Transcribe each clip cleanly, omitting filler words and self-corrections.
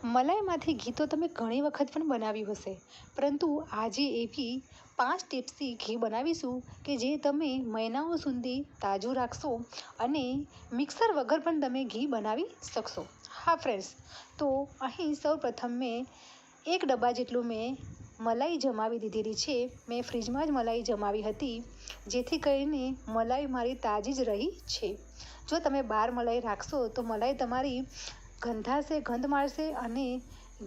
મલાઈમાંથી ઘી તો તમે ઘણી વખત પણ બનાવ્યું હશે, પરંતુ આજે એવી 5 ટિપ્સથી ઘી બનાવીશું કે જે તમે મહિનાઓ સુધી તાજું રાખશો અને મિક્સર વગર પણ તમે ઘી બનાવી શકશો. હા ફ્રેન્ડ્સ, તો અહીં સૌપ્રથમ મેં 1 ડબ્બા જેટલું મેં મલાઈ જમાવી દીધેલી છે. મેં ફ્રીજમાં જ મલાઈ જમાવી હતી, જેથી કરીને મલાઈ મારી તાજી જ રહી છે. જો તમે બહાર મલાઈ રાખશો તો મલાઈ તમારી ગંધાશે, ગંધ મારશે અને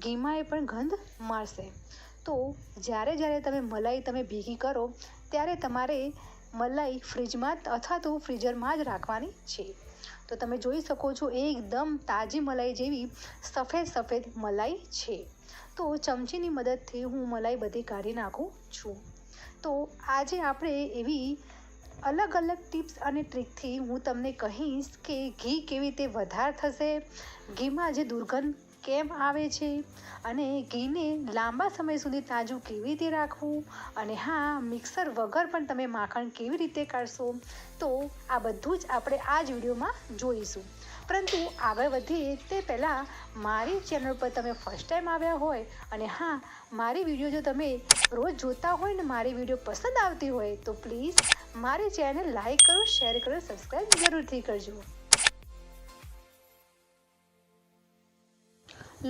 ઘીમાં પણ ગંધ મારશે. તો જ્યારે તમે મલાઈ ભેગી કરો ત્યારે તમારે મલાઈ ફ્રીજમાં અથવા તો ફ્રીઝરમાં જ રાખવાની છે. તો તમે જોઈ શકો છો એકદમ તાજી મલાઈ જેવી સફેદ મલાઈ છે. તો ચમચીની મદદથી હું મલાઈ બધી કાઢી નાખું છું. તો આજે આપણે એવી અલગ ટિપ્સ અને ટ્રીકથી હું તમને કહીશ કે ઘી કેવી રીતે વધાર થશે, ઘીમાં જે દુર્ગંધ કેમ આવે છે અને ઘીને લાંબા સમય સુધી તાજું કેવી રીતે રાખવું, અને હા, મિક્સર વગર પણ તમે માખણ કેવી રીતે કાઢશો. તો આ બધું જ આપણે આ જ વિડીયોમાં જોઈશું. પરંતુ આગળ વધીએ તે પહેલાં મારી ચેનલ પર તમે ફર્સ્ટ ટાઈમ આવ્યા હોય અને હા, મારી વિડીયો જો તમે રોજ જોતા હોય ને મારી વિડીયો પસંદ આવતી હોય તો પ્લીઝ મારી ચેનલ લાઈક કરો, શેર કરો, સબસ્ક્રાઈબ જરૂરથી કરજો.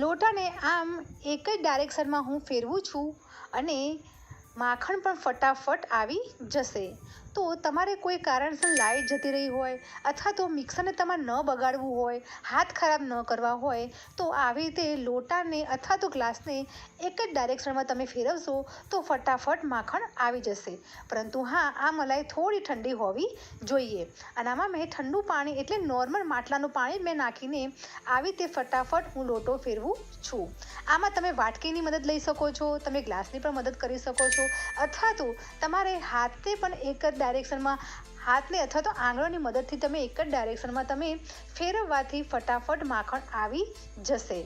લોટાને આમ એક જ ડાયરેક્શનમાં હું ફેરવું છું અને માખણ પણ ફટાફટ આવી જશે. તો તમારે કોઈ કારણસર લાઇટ જતી રહી હોય અથવા તો મિક્સરને તમારે ન બગાડવું હોય, હાથ ખરાબ ન કરવા હોય, તો આવી રીતે લોટાને અથવા તો ગ્લાસને એક જ ડાયરેક્શનમાં તમે ફેરવશો તો ફટાફટ માખણ આવી જશે. પરંતુ હા, આ મલાઈ થોડી ઠંડી હોવી જોઈએ. અને આમાં મેં ઠંડુ પાણી એટલે નોર્મલ માટલાનું પાણી મેં નાખીને આવી રીતે ફટાફટ હું લોટો ફેરવું છું. આમાં તમે વાટકીની મદદ લઈ શકો છો, તમે ગ્લાસની પણ મદદ કરી શકો છો, અથવા તો તમારે હાથે પણ એક જ ડાયરેક્શનમાં હાથને અથવા તો આંગળીની મદદથી તમે એક જ ડાયરેક્શનમાં તમે ફેરવવાથી ફટાફટ માખણ આવી જશે.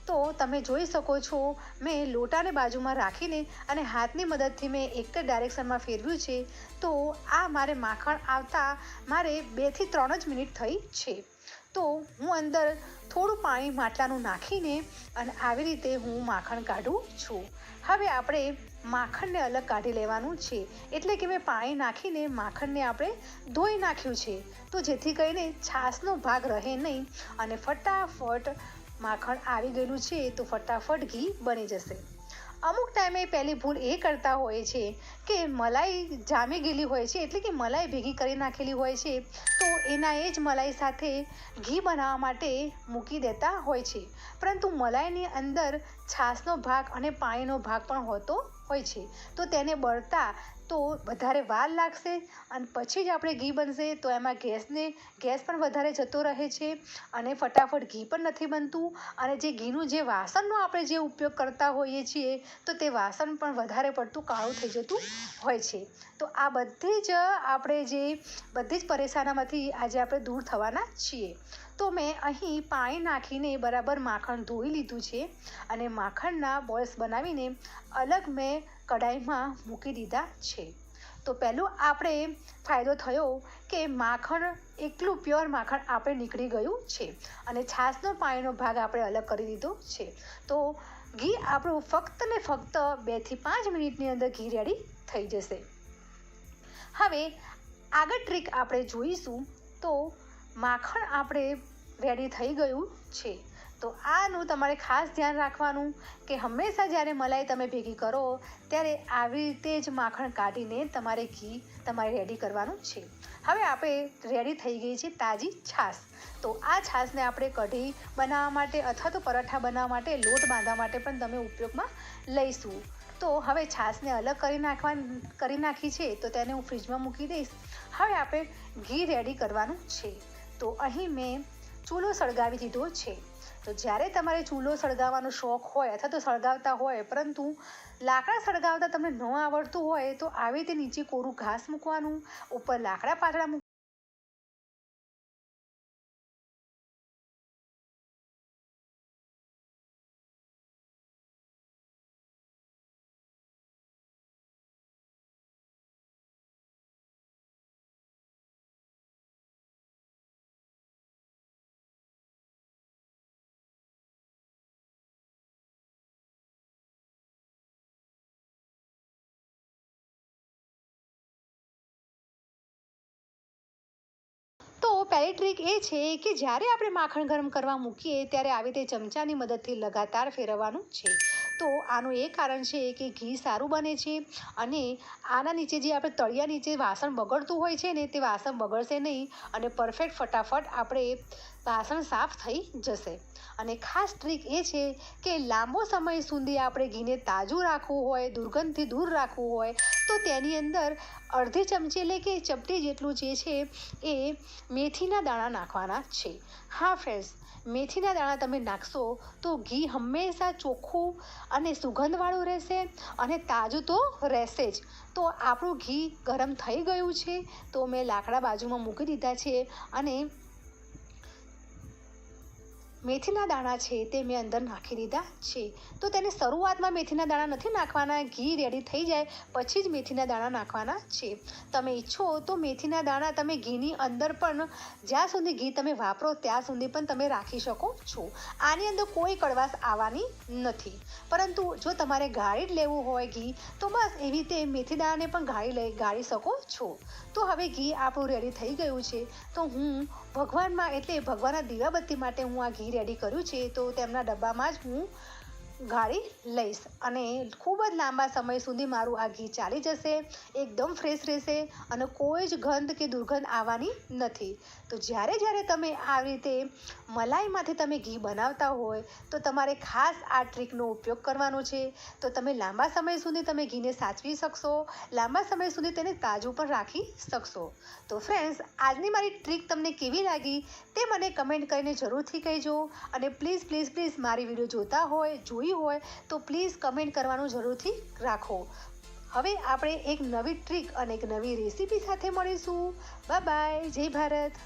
તો તમે જોઈ શકો છો મેં લોટાને બાજુમાં રાખીને અને હાથની મદદથી મેં એક જ ડાયરેક્શનમાં ફેરવ્યું છે. તો આ મારે માખણ આવતા મારે 2 થી 3 જ મિનિટ થઈ છે. તો હું અંદર થોડું પાણી માટલાનું નાખીને અને આવી રીતે હું માખણ કાઢું છું. હવે આપણે માખણને અલગ કાઢી લેવાનું છે. એટલે કે મેં પાણી નાખીને માખણને આપણે ધોઈ નાખ્યું છે, તો જેથી કરીને છાશનો ભાગ રહે નહીં અને ફટાફટ માખણ આવી ગયેલું છે તો ફટાફટ ઘી બની જશે. અમુક ટાઈમે પહેલી ભૂલ એ કરતા હોય છે કે મલાઈ જામી ગયેલી હોય છે, એટલે કે મલાઈ ભેગી કરી નાખેલી હોય છે, તો એના એ જ મલાઈ સાથે ઘી બનાવવા માટે મૂકી દેતા હોય છે. પરંતુ મલાઈની અંદર છાશનો ભાગ અને પાણીનો ભાગ પણ હોતો હોય છે, તો તેને બળતા તો વધારે વાર લાગશે અને પછી જ આપણે ઘી બનશે. તો એમાં ગેસ પણ વધારે જતો રહે છે અને ફટાફટ ઘી પણ નથી બનતું. અને જે ઘીનું જે વાસણનો આપણે જે ઉપયોગ કરતા હોઈએ છીએ તો તે વાસણ પણ વધારે પડતું કાળું થઈ જતું હોય છે. તો આ બધી જ પરેશાનીમાંથી આજે આપણે દૂર થવાના છીએ. તો મેં અહીં પાણી નાખીને બરાબર માખણ ધોઈ લીધું છે અને માખણના બોલ્સ બનાવીને અલગ મેં કઢાઈમાં મૂકી દીધા છે. તો પહેલું આપણે ફાયદો થયો કે માખણ એકલું પ્યોર માખણ આપણે નીકળી ગયું છે અને છાશનો પાણીનો ભાગ આપણે અલગ કરી દીધો છે. તો ઘી આપણું ફક્ત ને ફક્ત 2 થી 5 મિનિટની અંદર ઘી રેડી થઈ જશે. હવે આગળ ટ્રીક આપણે જોઈશું. તો માખણ આપણે રેડી થઈ ગયું છે. તો આનું તમારે ખાસ ધ્યાન રાખવાનું કે હંમેશા જ્યારે મલાઈ તમે ભેગી કરો ત્યારે આવી રીતે જ માખણ કાઢીને તમારે ઘી તમારે રેડી કરવાનું છે. હવે આપણે રેડી થઈ ગઈ છે તાજી છાશ. તો આ છાશને આપણે કઢી બનાવવા માટે અથવા તો પરાઠા બનાવવા માટે, લોટ બાંધવા માટે પણ તમે ઉપયોગમાં લઈશું. તો હવે છાશને અલગ કરી નાખી છે, તો તેને હું ફ્રીજમાં મૂકી દઈશ. હવે આપણે ઘી રેડી કરવાનું છે. તો અહીં મેં ચૂલો સળગાવી દીધો છે. તો જ્યારે તમારે ચૂલો સળગાવવાનો શોખ હોય અથવા તો સળગાવતા હોય, પરંતુ લાકડા સળગાવતા તમને ન આવડતું હોય, તો આવી રીતે નીચે કોરું ઘાસ મૂકવાનું, ઉપર લાકડા પાતળા પહેલી ટ્રીક એ છે કે જ્યારે આપણે માખણ ગરમ કરવા મૂકીએ ત્યારે આવી રીતે ચમચાની મદદથી લગાતાર ફેરવવાનું છે. તો આનું એ કારણ છે કે ઘી સારું બને છે અને આના નીચે જે આપણે તળિયા નીચે વાસણ બગડતું હોય છે ને તે વાસણ બગડશે નહીં અને પરફેક્ટ ફટાફટ આપણે વાસણ સાફ થઈ જશે. અને ખાસ ટ્રીક એ છે કે લાંબો સમય સુધી આપણે ઘીને તાજું રાખવું હોય, દુર્ગંધથી દૂર રાખવું હોય તો તેની અંદર અડધી ચમચી એટલે કે ચપટી જેટલું જે છે એ મેથીના દાણા નાખવાના છે. હા ફ્રેન્ડ્સ, મેથીના દાણા તમે નાખશો તો ઘી હંમેશા ચોખ્ખું અને સુગંધવાળું રહેશે અને તાજું તો રહેશે જ. તો આપણું ઘી ગરમ થઈ ગયું છે તો મેં લાકડા બાજુમાં મૂકી દીધા છે અને મેથીના દાણા છે તે મેં અંદર નાખી દીધા છે. તો તેને શરૂઆતમાં મેથીના દાણા નથી નાખવાના, ઘી રેડી થઈ જાય પછી જ મેથીના દાણા નાખવાના છે. તમે ઈચ્છો તો મેથીના દાણા તમે ઘીની અંદર પણ જ્યાં સુધી ઘી તમે વાપરો ત્યાં સુધી પણ તમે રાખી શકો છો. આની અંદર કોઈ કડવાશ આવવાની નથી. પરંતુ જો તમારે ગાળી જ લેવું હોય ઘી તો બસ એવી રીતે મેથી દાણાને પણ ગાળી શકો છો. તો હવે ઘી આપણું રેડી થઈ ગયું છે. તો હું ભગવાનમાં એટલે ભગવાનના દીવાબત્તી માટે હું આ ઘી રેડી કર્યું છે. તો તેમના ડબ્બામાં જ હું ગાળી લઈશ અને ખૂબ જ લાંબા સમય સુધી મારું આ ઘી ચાલી જશે, એકદમ ફ્રેશ રહેશે અને કોઈ જ ગંધ કે દુર્ગંધ આવવાની નથી. તો જ્યારે તમે આવી રીતે મલાઈમાંથી તમે ઘી બનાવતા હોય તો તમારે ખાસ આ ટ્રીકનો ઉપયોગ કરવાનો છે. તો તમે લાંબા સમય સુધી તમે ઘીને સાચવી શકશો, લાંબા સમય સુધી તેને તાજું પણ રાખી શકશો. તો ફ્રેન્ડ્સ, આજની મારી ટ્રીક તમને કેવી લાગી તે મને કમેન્ટ કરીને જરૂરથી કહેજો અને પ્લીઝ મારી વિડીયો જોઈ હોય તો પ્લીઝ કમેન્ટ કરવાનું જરૂરથી રાખો. હવે આપણે એક નવી ટ્રીક અને એક નવી રેસીપી સાથે મળીશું. Bye bye. જય ભારત.